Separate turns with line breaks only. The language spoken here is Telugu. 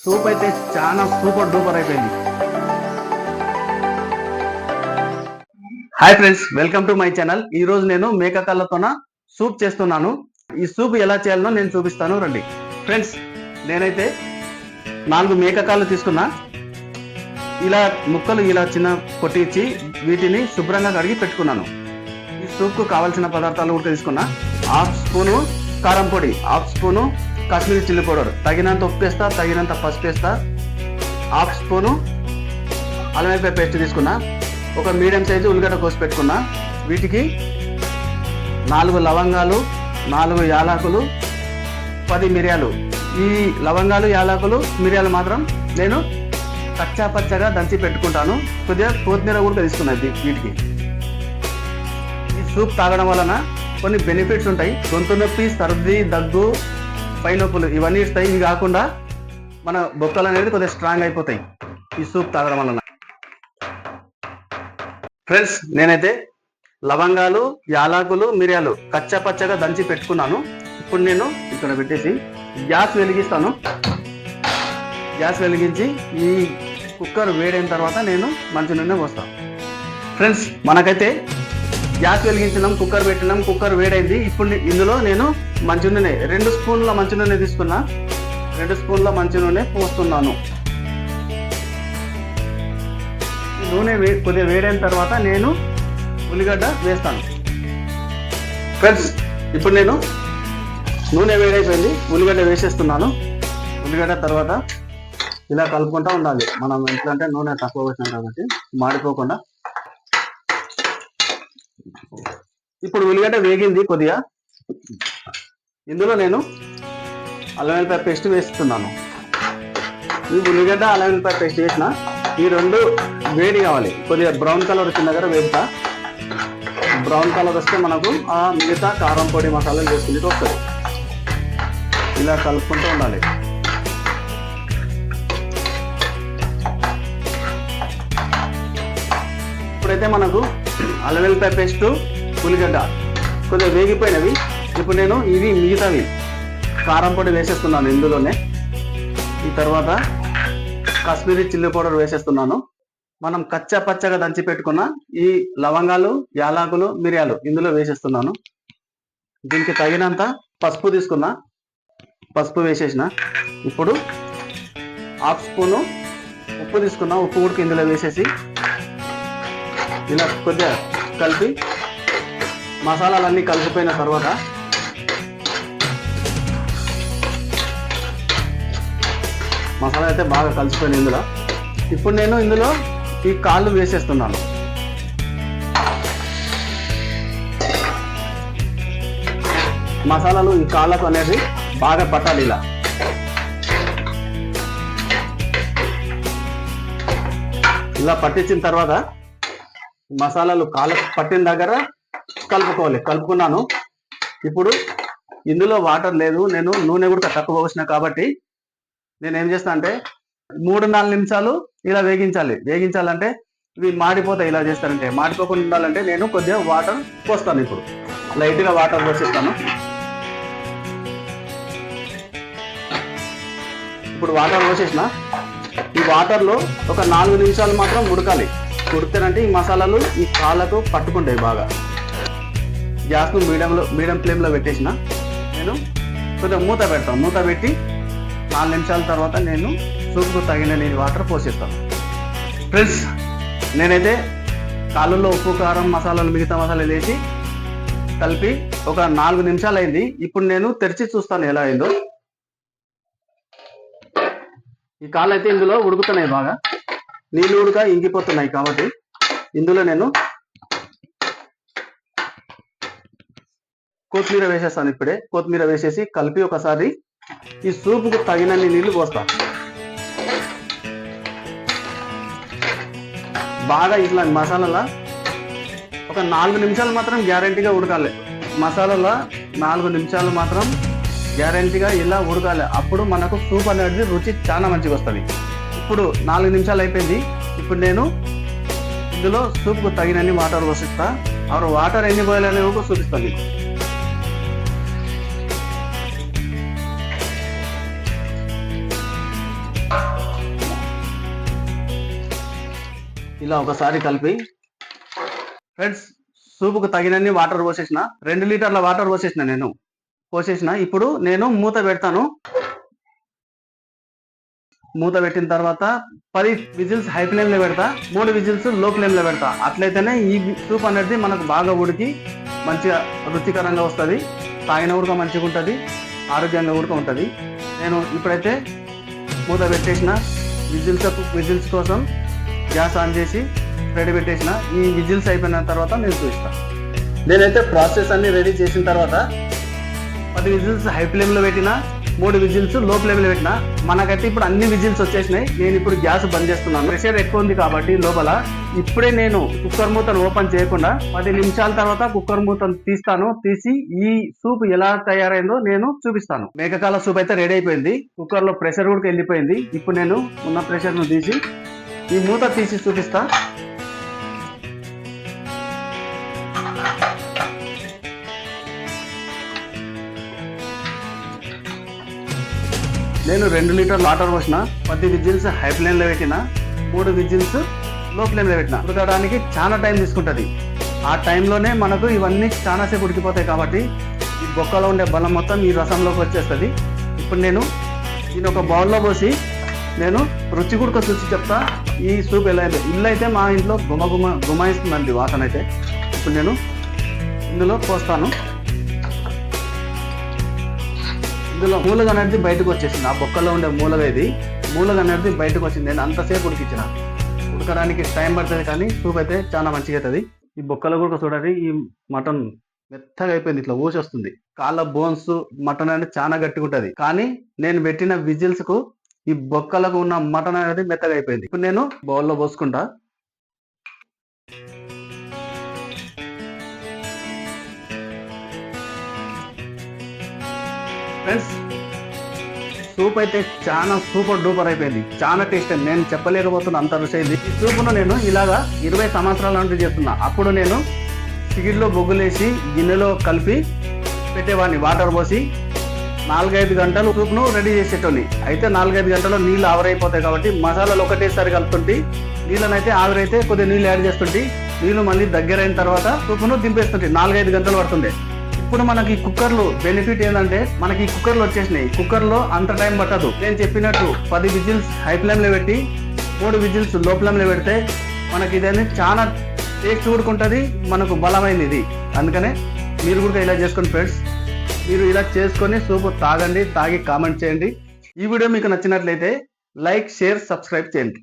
సూప్ అయితే చాలా సూపర్ డూపర్ అయిపోయింది. Hi friends, welcome to my channel. ఈ రోజు నేను మేకకాళ్ళతోన సూప్ చేస్తున్నాను. ఈ సూప్ ఎలా చేయాలనో నేను చూపిస్తాను, రండి. ఫ్రెండ్స్, నేనైతే 4 మేకకాళ్ళు తీసుకున్నా. ఇలా ముక్కలు ఇలా చిన్న కొట్టించి వీటిని శుభ్రంగా కడిగి పెట్టుకున్నాను. ఈ సూప్కు కావాల్సిన పదార్థాలు కూడా తీసుకున్నా. 1/2 స్పూను కారం పొడి, 1/2 స్పూను కాశ్మీరీ చిల్లీ పౌడర్, తగినంత ఉప్పు వేస్తా, తగినంత పసుపు వేస్తా, 1/2 స్పూను అల్లం వెల్లుల్లి పేస్ట్ తీసుకున్నా. ఒక మీడియం సైజు ఉల్లిగడ్డ కోసి పెట్టుకున్నా. వీటికి 4 లవంగాలు, 4 యాలకులు, 10 మిరియాలు. ఈ లవంగాలు, యాలకులు, మిరియాలు మాత్రం నేను కచ్చా పచ్చగా దంచి పెట్టుకుంటాను. కొద్దిగా కొత్తిమీర కూడా తీసుకున్నది. వీటికి ఈ సూప్ తాగడం వలన కొన్ని బెనిఫిట్స్ ఉంటాయి. గొంతు నొప్పి, సర్ది, దగ్గు, పై నొప్పులు ఇవన్నీ ఇస్తాయి. ఇవి కాకుండా మన బొక్కలు అనేది కొద్దిగా స్ట్రాంగ్ అయిపోతాయి ఈ సూప్ తాగడం వలన. ఫ్రెండ్స్, నేనైతే లవంగాలు, యాలకులు, మిరియాలు కచ్చా పచ్చగా దంచి పెట్టుకున్నాను. ఇప్పుడు నేను ఇక్కడ పెట్టేసి గ్యాస్ వెలిగిస్తాను. గ్యాస్ వెలిగించి ఈ కుక్కర్ వేడైన తర్వాత నేను మంచి నూనె పోస్తాను. ఫ్రెండ్స్, మనకైతే గ్యాస్ వెలిగించినాం, కుక్కర్ పెట్టినాం, కుక్కర్ వేడైంది. ఇప్పుడు ఇందులో నేను మంచి నూనె 2 స్పూన్ల మంచి నూనె తీసుకున్నా. 2 స్పూన్ల మంచి నూనె పోస్తున్నాను. నూనె కొద్దిగా వేడైన తర్వాత నేను ఉల్లిగడ్డ వేస్తాను. ఫ్రెండ్స్, ఇప్పుడు నేను నూనె వేడైపోయింది, ఉల్లిగడ్డ వేసేస్తున్నాను. ఉల్లిగడ్డ తర్వాత ఇలా కలుపుకుంటూ ఉండాలి. మనం ఎట్లంటే నూనె తక్కువ వచ్చినాం కాబట్టి మాడిపోకుండా. ఇప్పుడు ఉల్లిగడ్డ వేగింది కొద్దిగా. ఇందులో నేను అల్లం వెల్లుల్లి పేస్ట్ వేస్తున్నాను. ఈ ఉల్లిగడ్డ అల్లం వెల్లుల్లి పేస్ట్ వేసిన ఈ 2 వేడి కావాలి. కొద్దిగా బ్రౌన్ కలర్ వచ్చిన దగ్గర వేపుతా. బ్రౌన్ కలర్ వస్తే మనకు ఆ మిగతా కారం పొడి మసాలాలు వేసుకుంటూ వస్తుంది. ఇలా కలుపుకుంటూ ఉండాలి. ఇప్పుడైతే మనకు అల్లం వెల్లుల్లి పేస్ట్, ఉల్లిగడ్డ కొద్దిగా వేగిపోయినవి. ఇప్పుడు నేను ఇవి మిగతావి కారం పొడి వేసేస్తున్నాను ఇందులోనే. ఈ తర్వాత కాశ్మీరీ చిల్లీ పౌడర్ వేసేస్తున్నాను. మనం కచ్చా పచ్చగా దంచి పెట్టుకున్న ఈ లవంగాలు, యాలకులు, మిరియాలు ఇందులో వేసేస్తున్నాను. దీనికి తగినంత పసుపు తీసుకున్నా, పసుపు వేసేసిన. ఇప్పుడు 1/2 స్పూను ఉప్పు తీసుకున్నా, ఉప్పు కూడా ఇందులో వేసేసి ఇలా కొద్దిగా కలిపి మసాలాలన్నీ కలిసిపోయిన తర్వాత మసాలా అయితే బాగా కలిసిపోయింది ఇందులో. ఇప్పుడు నేను ఇందులో ఈ కాళ్ళు వేసేస్తున్నాను. మసాలాలు ఈ కాళ్ళకు అనేది బాగా పట్టాలి. ఇలా పట్టించిన తర్వాత మసాలాలు కాళ్ళకు పట్టిన దగ్గర కలుపుకోవాలి. కలుపుకున్నాను. ఇప్పుడు ఇందులో వాటర్ లేదు, నేను నూనె కూడా తక్కువ పోసిన కాబట్టి నేను ఏం చేస్తాను అంటే 3-4 నిమిషాలు ఇలా వేగించాలంటే ఇవి మాడిపోతాయి. ఇలా చేస్తానంటే మాడిపోకుండా ఉండాలంటే నేను కొద్దిగా వాటర్ పోస్తాను. ఇప్పుడు లైట్గా వాటర్ పోసిస్తాను. ఇప్పుడు వాటర్ పోసేసిన. ఈ వాటర్లో ఒక 4 నిమిషాలు మాత్రం ఉడకాలి. ఉడికితేనంటే ఈ మసాలాలు ఈ కాళ్ళకు పట్టుకుంటాయి బాగా. గ్యాస్ను మీడియం ఫ్లేమ్లో పెట్టేసిన. నేను కొద్దిగా మూత పెడతాను. మూత పెట్టి 4 నిమిషాల తర్వాత నేను సూప్కు తగిన నీరు వాటర్ పోసేస్తాను. ఫ్రెండ్స్, నేనైతే కాళ్ళల్లో ఉప్పు, కారం, మసాలాలు, మిగతా మసాలాలు వేసి కలిపి ఒక 4 నిమిషాలు అయింది. ఇప్పుడు నేను తెరిచి చూస్తాను ఎలా అయిందో. ఈ కాళ్ళు అయితే ఇందులో ఉడుకుతున్నాయి బాగా, నీళ్ళు ఉడక ఇంకిపోతున్నాయి కాబట్టి ఇందులో నేను కొత్తిమీర వేసేస్తాను. ఇప్పుడే కొత్తిమీర వేసేసి కలిపి ఒకసారి ఈ సూపుకు తగినన్ని నీళ్లు పోస్తా. బాగా ఇట్లా మసాలాల ఒక 4 నిమిషాలు మాత్రం గ్యారంటీగా ఉడకాలి. మసాలాల 4 నిమిషాలు మాత్రం గ్యారంటీగా ఇలా ఉడకాలి. అప్పుడు మనకు సూప్ అనేది రుచి చాలా మంచిగా వస్తుంది. ఇప్పుడు 4 నిమిషాలు అయిపోయింది. ఇప్పుడు నేను ఇందులో సూప్కు తగినన్ని వాటర్ పోసిస్తా. ఆ వాటర్ ఎన్ని పోయాలనేవి కూడా చూపిస్తాను మీకు. ఇలా ఒకసారి కలిపి ఫ్రెండ్స్, సూపుకు తగినన్ని వాటర్ పోసేసిన, 2 లీటర్ల వాటర్ పోసేసిన. ఇప్పుడు నేను మూత పెడతాను. మూత పెట్టిన తర్వాత 10 విజిల్స్ హై ఫ్లేమ్ లో పెడతా, 3 విజిల్స్ లో ఫ్లేమ్ లో పెడతా. అట్లయితేనే ఈ సూప్ అనేది మనకు బాగా ఉడికి మంచిగా రుచికరంగా వస్తుంది. తాగిన ఉడక మంచిగా ఉంటుంది, ఆరోగ్యంగా ఉడక ఉంటుంది. నేను ఇప్పుడైతే మూత పెట్టేసిన. విజిల్స్ కోసం గ్యాస్ ఆన్ చేసి రెడీ పెట్టేసిన. ఈ విజిల్స్ అయిపోయిన తర్వాత నేను చూపిస్తాను. నేనైతే ప్రాసెస్ అన్ని రెడీ చేసిన తర్వాత 10 విజిల్స్ హై ఫ్లేమ్ లో పెట్టిన, 3 విజిల్స్ లో ఫ్లేమ్ లో పెట్టిన. మనకైతే ఇప్పుడు అన్ని విజిల్స్ వచ్చేసినాయి. నేను ఇప్పుడు గ్యాస్ బంద్ చేస్తున్నాను. ప్రెషర్ ఎక్కువ ఉంది కాబట్టి లోపల. ఇప్పుడే నేను కుక్కర్ మూతను ఓపెన్ చేయకుండా 10 నిమిషాల తర్వాత కుక్కర్ మూతను తీసి ఈ సూప్ ఎలా తయారైందో నేను చూపిస్తాను. మేకకాల సూప్ అయితే రెడీ అయిపోయింది. కుక్కర్ లో ప్రెషర్ కూడా వెళ్ళిపోయింది. ఇప్పుడు నేను ఉన్న ప్రెషర్ ను తీసి ఈ మూత తీసి చూపిస్తా. నేను 2 లీటర్ల వాటర్ పోసిన, 10 విజిల్స్ హై ఫ్లేమ్ లో పెట్టిన, 3 విజిల్స్ లో ఫ్లేమ్ లో పెట్టిన. ఉడకడానికి చాలా టైం తీసుకుంటుంది. ఆ టైంలోనే మనకు ఇవన్నీ చాలా సేపు ఉడికిపోతాయి కాబట్టి ఈ బొక్కలో ఉండే బలం మొత్తం ఈ రసంలోకి వచ్చేస్తుంది. ఇప్పుడు నేను దీని ఒక బౌల్లో పోసి నేను రుచి కూడా చూసి చెప్తా. ఈ సూప్ ఎలా అయితే ఇల్లు అయితే మా ఇంట్లో గుమాయిస్తుందండి వాసన అయితే. ఇప్పుడు నేను ఇందులో పోస్తాను. ఇందులో మూలగ అనేది బయటకు వచ్చేసింది. ఆ బొక్కలో ఉండే మూలగ అనేది బయటకు వచ్చింది. నేను అంతసేపు ఉడకడానికి టైం పడుతుంది, కానీ సూప్ అయితే చాలా మంచిగా అవుతుంది. ఈ బొక్కలు కూడా చూడండి, ఈ మటన్ మెత్తగా అయిపోయింది, ఇట్లా ఊసి వస్తుంది. కాళ్ళ బోన్స్ మటన్ అనేది చాలా గట్టిగా ఉంటుంది, కానీ నేను పెట్టిన విజిల్స్ కు ఈ బొక్కలకు ఉన్న మటన్ అనేది మెత్తగా అయిపోయింది. ఇప్పుడు నేను బౌల్లో పోసుకుంటా. ఫ్రెండ్స్, సూప్ అయితే చాలా సూపర్ డూపర్ అయిపోయింది. చాలా టేస్ట్ అయింది. నేను చెప్పలేకపోతున్నా, అంత రుచి అయింది. ఈ సూప్ను నేను ఇలాగా 20 సంవత్సరాల నుండి చేస్తున్నా. అప్పుడు నేను సిగిడ్లో బొగ్గులేసి గిన్నెలో కలిపి పెట్టేవాడిని. వాటర్ పోసి 4-5 గంటలు సూప్ను రెడీ చేసేటోని. అయితే 4-5 గంటల్లో నీళ్ళు ఆవిరైపోతాయి కాబట్టి మసాలాలు ఒకటేసారి కలుపుతుంటే, నీళ్ళనైతే ఆవిరైతే కొద్దిగా నీళ్ళు యాడ్ చేస్తుంటే, నీళ్ళు మళ్ళీ దగ్గరైన తర్వాత సూప్ను దింపేస్తుంటే 4-5 గంటలు పడుతుండే. ఇప్పుడు మనకి కుక్కర్లు బెనిఫిట్ ఏంటంటే, మనకి కుక్కర్లు వచ్చేసినాయి. కుక్కర్లో అంత టైం పట్టదు. నేను చెప్పినట్టు 10 విజిల్స్ హై ఫ్లేమ్లో పెట్టి, 3 విజిల్స్ లో ఫ్లేమ్లో పెడితే మనకి ఇదన్నీ చాలా టేస్ట్ కూడుకుంటుంది, మనకు బలమైంది ఇది. అందుకనే మీరు కూడా ఇలా చేసుకోండి ఫ్రెండ్స్. మీరు ఇలా చేసుకొని సూప్ తాగండి, తాగి కామెంట్ చేయండి. ఈ వీడియో మీకు నచ్చినట్లయితే లైక్, షేర్, సబ్స్క్రైబ్ చేయండి.